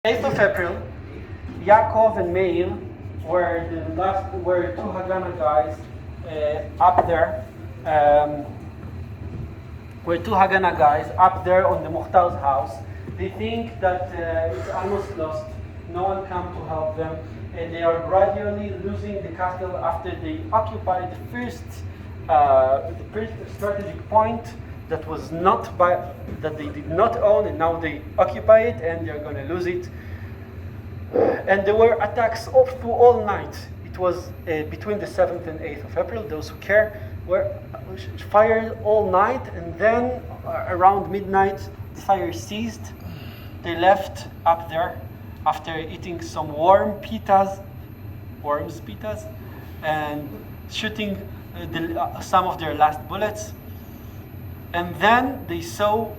8th of April, Yaakov and Meir were two Haganah guys up there. Were two Haganah guys up there on the Muhtar's house. They think that it's almost lost. No one come to help them, and they are gradually losing the castle after they occupied the first strategic point that was not that they did not own, and now they occupy it, and they're going to lose it. And there were attacks through all night. It was between the 7th and 8th of April. Those who care were fired all night, and then around midnight the fire ceased. They left up there after eating some worms pitas, and shooting some of their last bullets. And then they saw,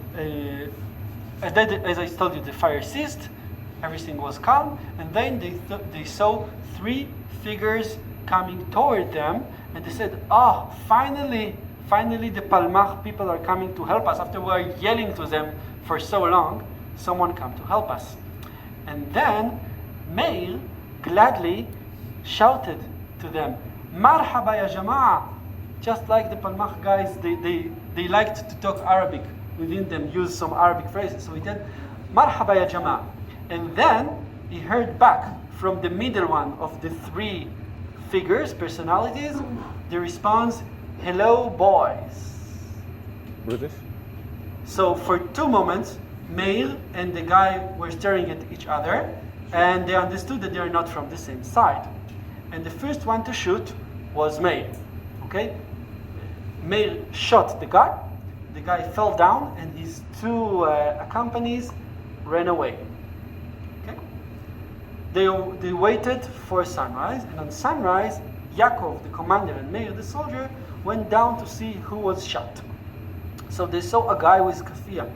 as I told you, the fire ceased, everything was calm, and then they saw three figures coming toward them, and they said, finally the Palmach people are coming to help us. After we were yelling to them for so long, someone come to help us. And then Meir gladly shouted to them, Marhaba ya Jama'a. Just like the Palmach guys, they liked to talk Arabic. Within them use some Arabic phrases. So he said, Marhaba ya Jama'a. And then he heard back from the middle one of the three figures, personalities, the response, hello boys. British? So for 2 moments, Meir and the guy were staring at each other, and they understood that they are not from the same side. And the first one to shoot was Meir. Okay? Meir shot the guy fell down, and his two accomplices ran away. Okay? They waited for sunrise, and on sunrise, Yaakov, the commander, and Meir, the soldier, went down to see who was shot. So they saw a guy with kafia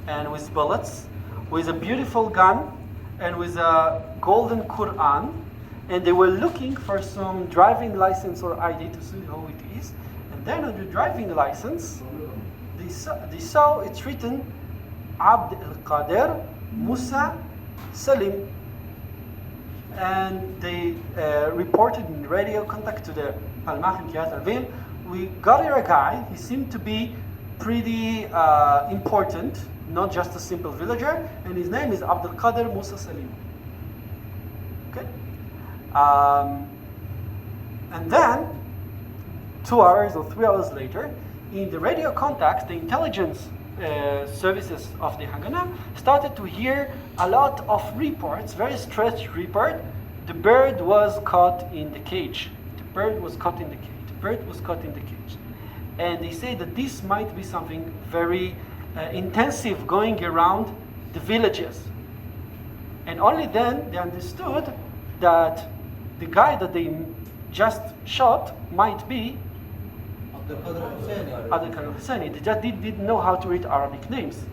and with bullets, with a beautiful gun, and with a golden Quran, and they were looking for some driving license or ID to see who it is. And then on the driving license, they saw it's written Abd al-Qadir Musa Salim. And they reported in radio contact to the Palmach in Kiryat Arvim. We got here a guy, he seemed to be pretty important, not just a simple villager, and his name is Abd al-Qadir Musa Salim. Okay? And then, 2 hours or 3 hours later, in the radio contacts, the intelligence services of the Haganah started to hear a lot of reports, very stretched report. The bird was caught in the cage. The bird was caught in the cage. The bird was caught in the cage. And they say that this might be something very intensive going around the villages. And only then they understood that the guy that they just shot might be Abdul Husseini. They just didn't know how to read Arabic names.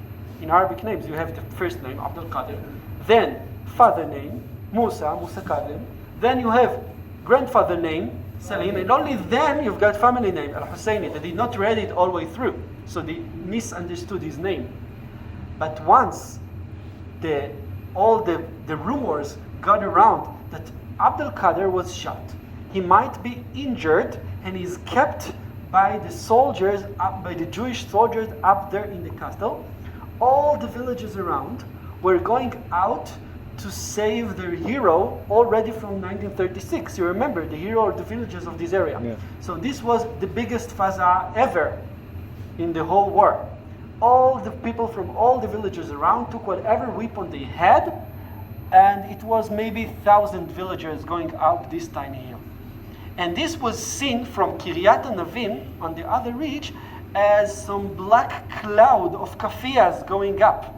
In Arabic names, you have the first name, Abdul Qadir, then father name, Musa Kadim, then you have grandfather name, Salim, and only then you've got family name, Al-Husseini. They did not read it all the way through, so they misunderstood his name. But once all the rumors got around that Abdul Qadir was shot, he might be injured, and he's kept by the soldiers, by the Jewish soldiers up there in the castle. All the villages around were going out to save their hero already from 1936. You remember the hero of the villages of this area. Yeah. So this was the biggest faza ever in the whole war. All the people from all the villages around took whatever weapon they had, and it was maybe 1,000 villagers going up this tiny hill. And this was seen from Kiryat Navim on the other ridge as some black cloud of kafiyas going up.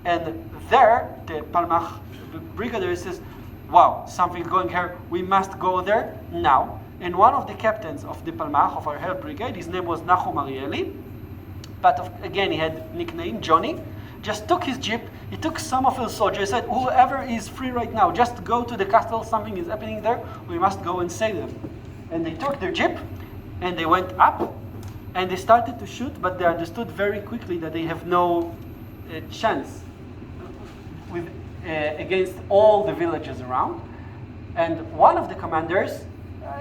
And there, the Palmach brigadier says, wow, something going here, we must go there now. And one of the captains of the Palmach, of our help brigade, his name was Nachum Arieli, but again he had nickname Johnny, just took his jeep, he took some of his soldiers, said, whoever is free right now, just go to the castle, something is happening there, we must go and save them. And they took their jeep, and they went up, and they started to shoot, but they understood very quickly that they have no chance. against all the villages around. And one of the commanders,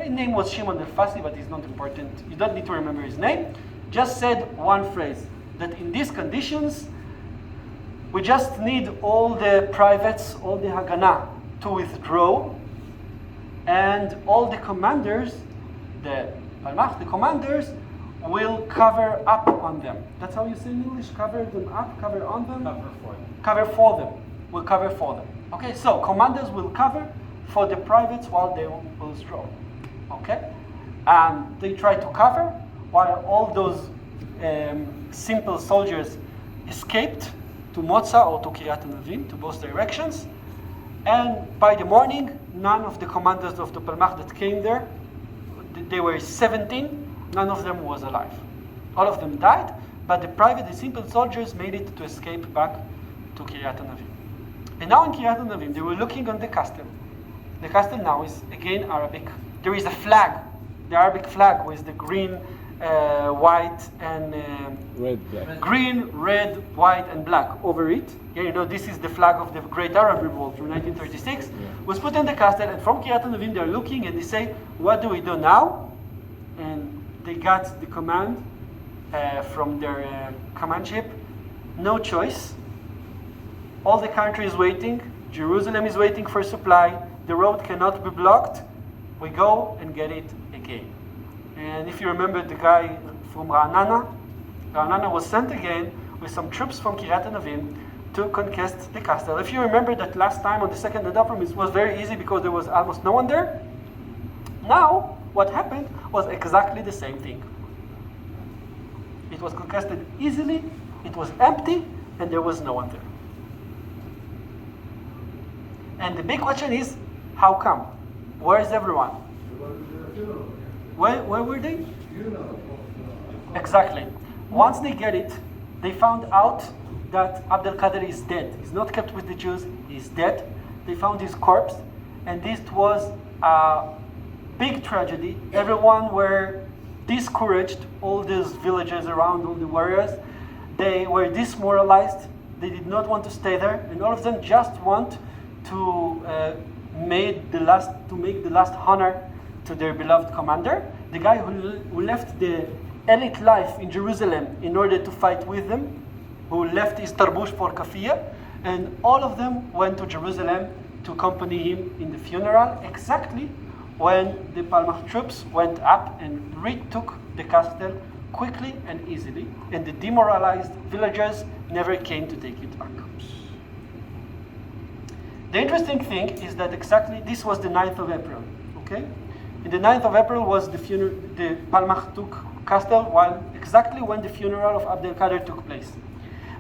his name was Shimon el-Fasi, but he's not important. You don't need to remember his name. Just said one phrase, that in these conditions, we just need all the privates, all the Haganah to withdraw, and all the commanders, the Palmach, the commanders, will cover up on them. That's how you say in English? Cover them up, cover on them? Cover for them. Cover for them. Will cover for them. Okay, so commanders will cover for the privates while they will withdraw. Okay? And they try to cover while all those simple soldiers escaped to Motza or to Kiryat Anavim, to both directions. And by the morning, none of the commanders of the Palmach that came there, they were 17, none of them was alive. All of them died, but the private, the simple soldiers made it to escape back to Kiryat Anavim. And now in Kiryat Anavim, they were looking on the castle. The castle now is again Arabic. There is a flag, the Arabic flag with the green, white, and Red, black. green, red, white, and black over it. Yeah, you know, this is the flag of the Great Arab Revolt from 1936. Was put in the castle, and from Kiryat Anavim they're looking and they say, what do we do now? And they got the command from their command ship, no choice. All the country is waiting. Jerusalem is waiting for supply. The road cannot be blocked. We go and get it again. And if you remember the guy from Ra'anana was sent again with some troops from Kiryat Anavim to conquest the castle. If you remember that last time on the second Adafram, it was very easy because there was almost no one there. Now, what happened was exactly the same thing. It was conquered easily, it was empty, and there was no one there. And the big question is, how come? Where is everyone? Where were they? Exactly. Once they get it, they found out that Abdel Qadir is dead. He's not kept with the Jews, he's dead. They found his corpse, and this was a big tragedy. Everyone were discouraged, all these villages around, all the warriors. They were demoralized, they did not want to stay there, and all of them just want to make the last honor to their beloved commander, the guy who left the elite life in Jerusalem in order to fight with them, who left his tarbush for kafiyah, and all of them went to Jerusalem to accompany him in the funeral, exactly when the Palmach troops went up and retook the castle quickly and easily, and the demoralized villagers never came to take it back. The interesting thing is that exactly this was the 9th of April, okay? And the 9th of April was the Palmach took castle, while exactly when the funeral of Abdel Qadir took place.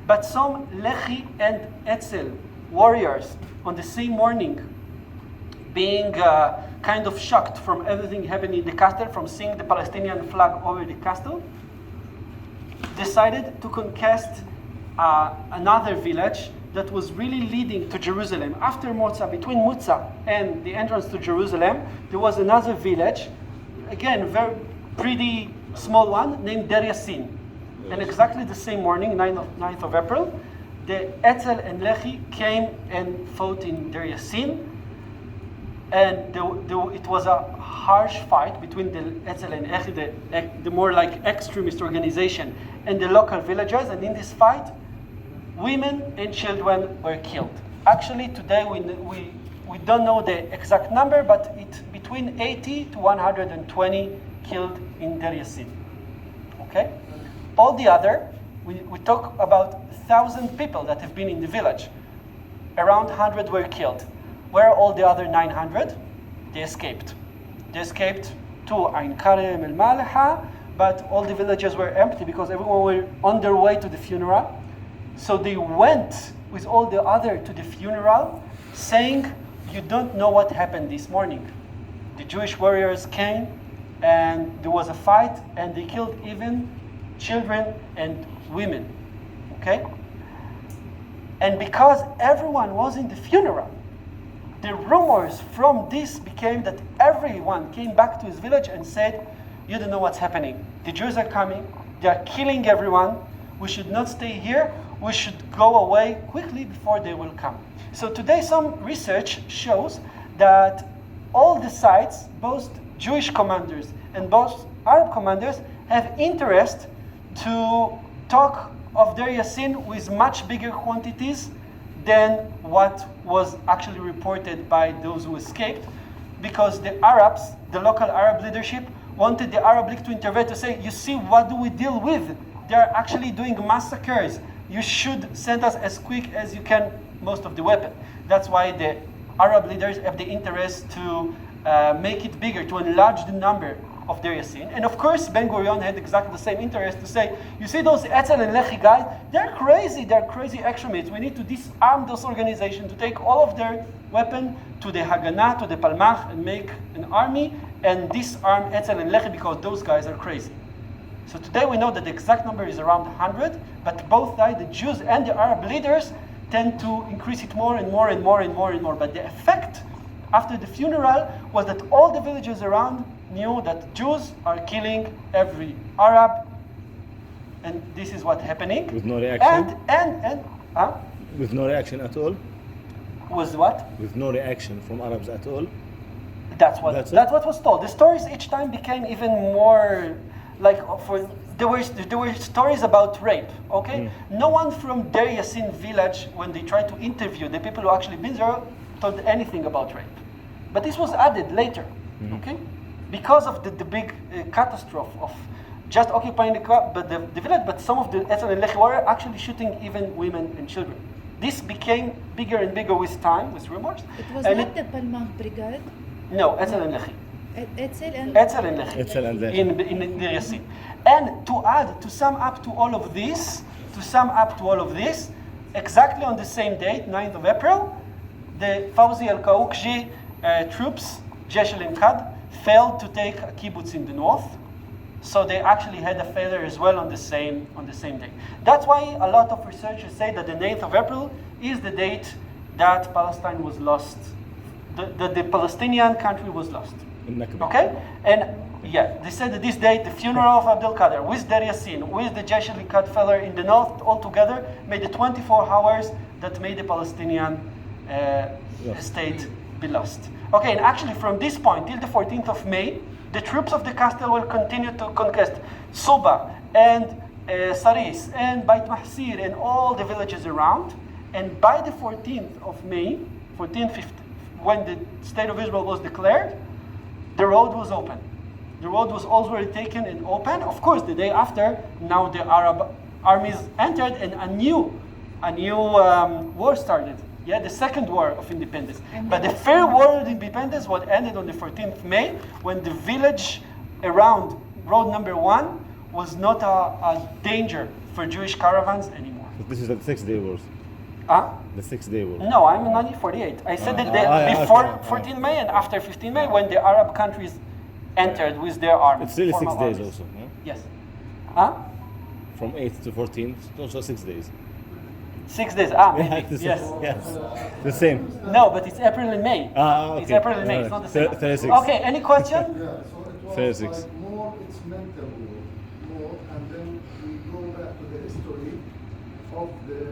But some Lehi and Etzel warriors on the same morning, being kind of shocked from everything happening in the castle, from seeing the Palestinian flag over the castle, decided to conquest another village that was really leading to Jerusalem. After Motza, between Motza and the entrance to Jerusalem, there was another village, again, very pretty small one, named Der Yassin. And exactly the same morning, 9th of April, the Etzel and Lehi came and fought in Der Yassin. And it was a harsh fight between the Etzel and Lehi, the more like extremist organization, and the local villagers. And in this fight, women and children were killed. Actually, today we don't know the exact number, but it's between 80 to 120 killed in Der Yassin. Okay? All the other, we talk about 1,000 people that have been in the village. Around 100 were killed. Where are all the other 900? They escaped. They escaped to Ain Karem El Malaha, but all the villages were empty because everyone were on their way to the funeral. So they went with all the other to the funeral, saying, you don't know what happened this morning. The Jewish warriors came, and there was a fight, and they killed even children and women. Okay? And because everyone was in the funeral, the rumors from this became that everyone came back to his village and said, you don't know what's happening. The Jews are coming, they are killing everyone, we should not stay here. we should go away quickly before they will come. So today some research shows that all the sides, both Jewish commanders and both Arab commanders, have interest to talk of Deir Yassin with much bigger quantities than what was actually reported by those who escaped, because the Arabs, the local Arab leadership, wanted the Arab League to intervene to say, you see, what do we deal with? They are actually doing massacres. You should send us as quick as you can most of the weapon. That's why the Arab leaders have the interest to make it bigger, to enlarge the number of Deir Yassin. And of course, Ben Gurion had exactly the same interest to say, you see those Etzel and Lehi guys, they're crazy extremists. We need to disarm those organizations, to take all of their weapon to the Haganah, to the Palmach, and make an army and disarm Etzel and Lehi because those guys are crazy. So today we know that the exact number is around 100, but both sides, the Jews and the Arab leaders, tend to increase it more and more and more and more and more. But the effect after the funeral was that all the villages around knew that Jews are killing every Arab, and this is what's happening. With no reaction? With no reaction at all? Was what? With no reaction from Arabs at all? That's what was told. The stories each time became even more like there were stories about rape. Okay, no one from Deir Yassin village, when they tried to interview the people who actually been there, told anything about rape. But this was added later. Okay, because of the big catastrophe of just occupying the village, but some of the Etzel and Lehi were actually shooting even women and children. This became bigger and bigger with time, with rumors. It was not the Palmach Brigade? No, Etzel and Lehi. Etzel and Lehi. In Deir Yassin. And to sum up to all of this, exactly on the same date, 9th of April, the Fawzi al-Kaukji troops, Jesh al-Imkad, failed to take a kibbutz in the north. So they actually had a failure as well on the same day. That's why a lot of researchers say that the 9th of April is the date that Palestine was lost, the Palestinian country was lost. Okay? And yeah, they said that this date, the funeral of Abdel Kader, with Deir Yassin, with the Jesh al-Imkad failure in the north, all together, made the 24 hours that made the Palestinian state be lost. Okay, and actually from this point till the 14th of May, the troops of the castal will continue to conquest Suba and Saris and Beit Mahsir and all the villages around. And by the 14th of May, 14th, when the state of Israel was declared, the road was open. The road was already taken and open. Of course, the day after, now the Arab armies entered and a new war started. Yeah, the second war of independence. But the fair war of independence was ended on the 14th of May, when the village around road number 1 was not a danger for Jewish caravans anymore. But this is the 6-day war. The 6-day war. No, I'm in 1948. I said that before 14 May and after 15 May, when the Arab countries entered with their armies. It's really 6 days also. No? Yes. From 8th to 14th, it's also 6 days. 6 days, maybe, yes. The same. No, but it's April and May. Okay. It's April and May, it's not the same. 36. Okay, any question? Yeah, so it was 36. like more, it's mental war, more, and then we go back to the history of the